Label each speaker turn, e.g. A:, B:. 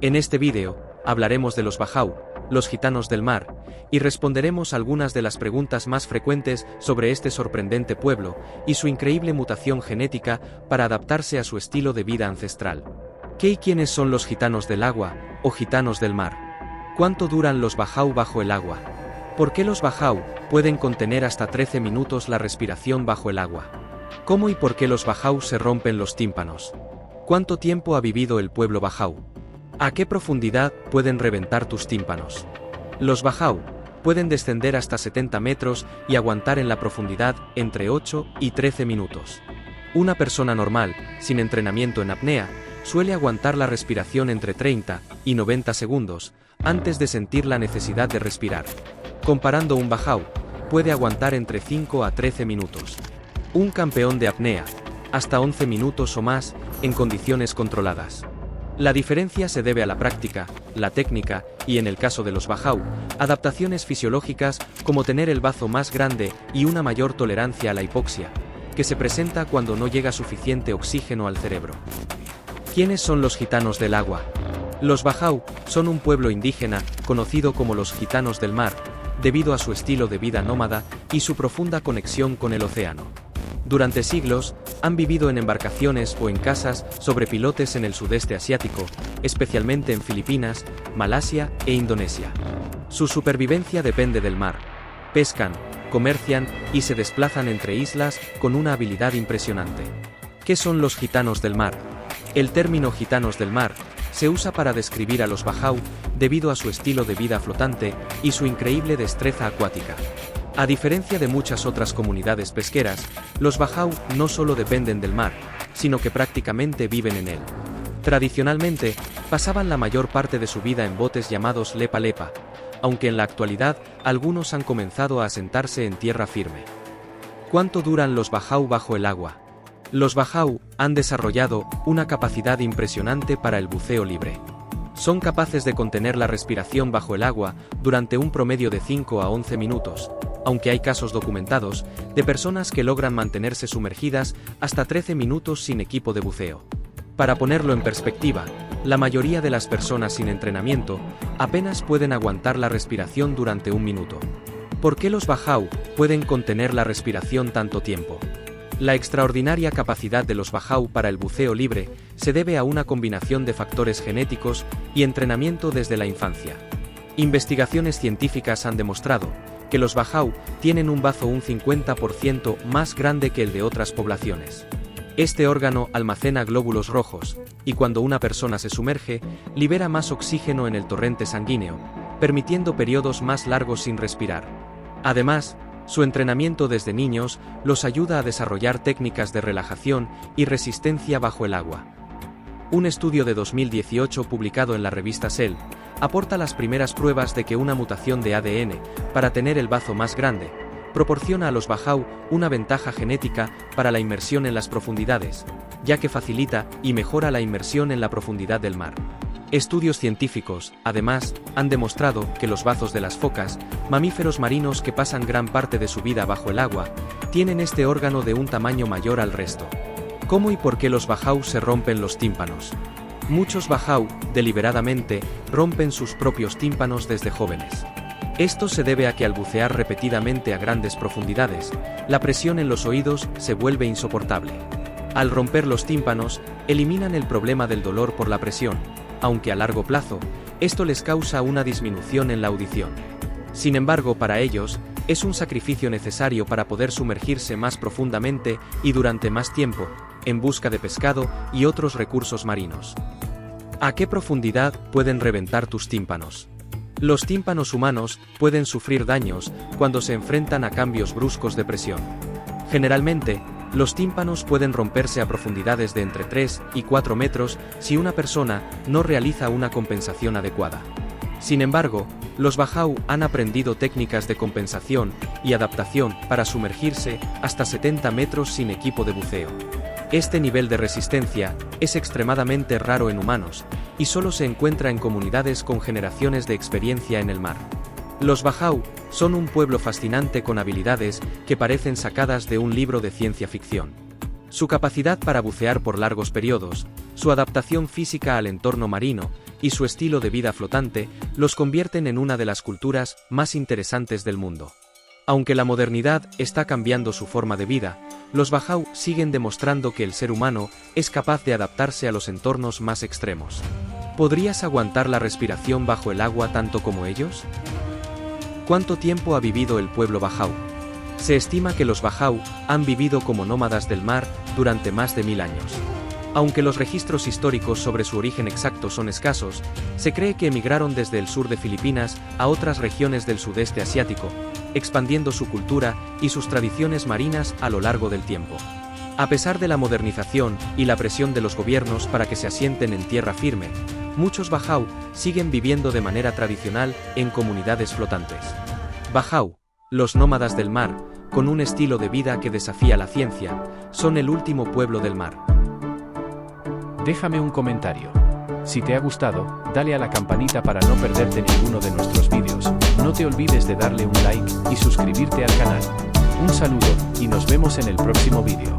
A: En este vídeo, hablaremos de los Bajau, los gitanos del mar, y responderemos algunas de las preguntas más frecuentes sobre este sorprendente pueblo y su increíble mutación genética para adaptarse a su estilo de vida ancestral. ¿Qué y quiénes son los gitanos del agua, o gitanos del mar? ¿Cuánto duran los Bajau bajo el agua? ¿Por qué los Bajau pueden contener hasta 13 minutos la respiración bajo el agua? ¿Cómo y por qué los Bajau se rompen los tímpanos? ¿Cuánto tiempo ha vivido el pueblo Bajau? ¿A qué profundidad pueden reventar tus tímpanos? Los Bajau pueden descender hasta 70 metros y aguantar en la profundidad entre 8 y 13 minutos. Una persona normal, sin entrenamiento en apnea, suele aguantar la respiración entre 30 y 90 segundos, antes de sentir la necesidad de respirar. Comparando un Bajau, puede aguantar entre 5 a 13 minutos. Un campeón de apnea, hasta 11 minutos o más, en condiciones controladas. La diferencia se debe a la práctica, la técnica, y en el caso de los Bajau, adaptaciones fisiológicas como tener el bazo más grande y una mayor tolerancia a la hipoxia, que se presenta cuando no llega suficiente oxígeno al cerebro. ¿Quiénes son los gitanos del agua? Los Bajau son un pueblo indígena, conocido como los gitanos del mar, debido a su estilo de vida nómada y su profunda conexión con el océano. Durante siglos, han vivido en embarcaciones o en casas sobre pilotes en el sudeste asiático, especialmente en Filipinas, Malasia e Indonesia. Su supervivencia depende del mar. Pescan, comercian y se desplazan entre islas con una habilidad impresionante. ¿Qué son los gitanos del mar? El término gitanos del mar se usa para describir a los Bajau debido a su estilo de vida flotante y su increíble destreza acuática. A diferencia de muchas otras comunidades pesqueras, los Bajau no solo dependen del mar, sino que prácticamente viven en él. Tradicionalmente, pasaban la mayor parte de su vida en botes llamados lepa-lepa, aunque en la actualidad algunos han comenzado a asentarse en tierra firme. ¿Cuánto duran los Bajau bajo el agua? Los Bajau han desarrollado una capacidad impresionante para el buceo libre. Son capaces de contener la respiración bajo el agua durante un promedio de 5 a 11 minutos, aunque hay casos documentados de personas que logran mantenerse sumergidas hasta 13 minutos sin equipo de buceo. Para ponerlo en perspectiva, la mayoría de las personas sin entrenamiento apenas pueden aguantar la respiración durante un minuto. ¿Por qué los Bajau pueden contener la respiración tanto tiempo? La extraordinaria capacidad de los Bajau para el buceo libre se debe a una combinación de factores genéticos y entrenamiento desde la infancia. Investigaciones científicas han demostrado que los Bajau tienen un bazo un 50% más grande que el de otras poblaciones. Este órgano almacena glóbulos rojos, y cuando una persona se sumerge, libera más oxígeno en el torrente sanguíneo, permitiendo periodos más largos sin respirar. Además, su entrenamiento desde niños los ayuda a desarrollar técnicas de relajación y resistencia bajo el agua. Un estudio de 2018 publicado en la revista Cell aporta las primeras pruebas de que una mutación de ADN, para tener el bazo más grande, proporciona a los Bajau una ventaja genética para la inmersión en las profundidades, ya que facilita y mejora la inmersión en la profundidad del mar. Estudios científicos, además, han demostrado que los bazos de las focas, mamíferos marinos que pasan gran parte de su vida bajo el agua, tienen este órgano de un tamaño mayor al resto. ¿Cómo y por qué los Bajau se rompen los tímpanos? Muchos Bajau, deliberadamente, rompen sus propios tímpanos desde jóvenes. Esto se debe a que al bucear repetidamente a grandes profundidades, la presión en los oídos se vuelve insoportable. Al romper los tímpanos, eliminan el problema del dolor por la presión, aunque a largo plazo, esto les causa una disminución en la audición. Sin embargo, para ellos, es un sacrificio necesario para poder sumergirse más profundamente y durante más tiempo, en busca de pescado y otros recursos marinos. ¿A qué profundidad pueden reventar tus tímpanos? Los tímpanos humanos pueden sufrir daños cuando se enfrentan a cambios bruscos de presión. Generalmente, los tímpanos pueden romperse a profundidades de entre 3 y 4 metros si una persona no realiza una compensación adecuada. Sin embargo, los Bajau han aprendido técnicas de compensación y adaptación para sumergirse hasta 70 metros sin equipo de buceo. Este nivel de resistencia es extremadamente raro en humanos y solo se encuentra en comunidades con generaciones de experiencia en el mar. Los Bajau son un pueblo fascinante con habilidades que parecen sacadas de un libro de ciencia ficción. Su capacidad para bucear por largos periodos, su adaptación física al entorno marino y su estilo de vida flotante los convierten en una de las culturas más interesantes del mundo. Aunque la modernidad está cambiando su forma de vida, los Bajau siguen demostrando que el ser humano es capaz de adaptarse a los entornos más extremos. ¿Podrías aguantar la respiración bajo el agua tanto como ellos? ¿Cuánto tiempo ha vivido el pueblo Bajau? Se estima que los Bajau han vivido como nómadas del mar durante más de 1000 años. Aunque los registros históricos sobre su origen exacto son escasos, se cree que emigraron desde el sur de Filipinas a otras regiones del sudeste asiático, expandiendo su cultura y sus tradiciones marinas a lo largo del tiempo. A pesar de la modernización y la presión de los gobiernos para que se asienten en tierra firme, muchos Bajau siguen viviendo de manera tradicional en comunidades flotantes. Bajau, los nómadas del mar, con un estilo de vida que desafía la ciencia, son el último pueblo del mar.
B: Déjame un comentario. Si te ha gustado, dale a la campanita para no perderte ninguno de nuestros vídeos. No te olvides de darle un like y suscribirte al canal. Un saludo, y nos vemos en el próximo vídeo.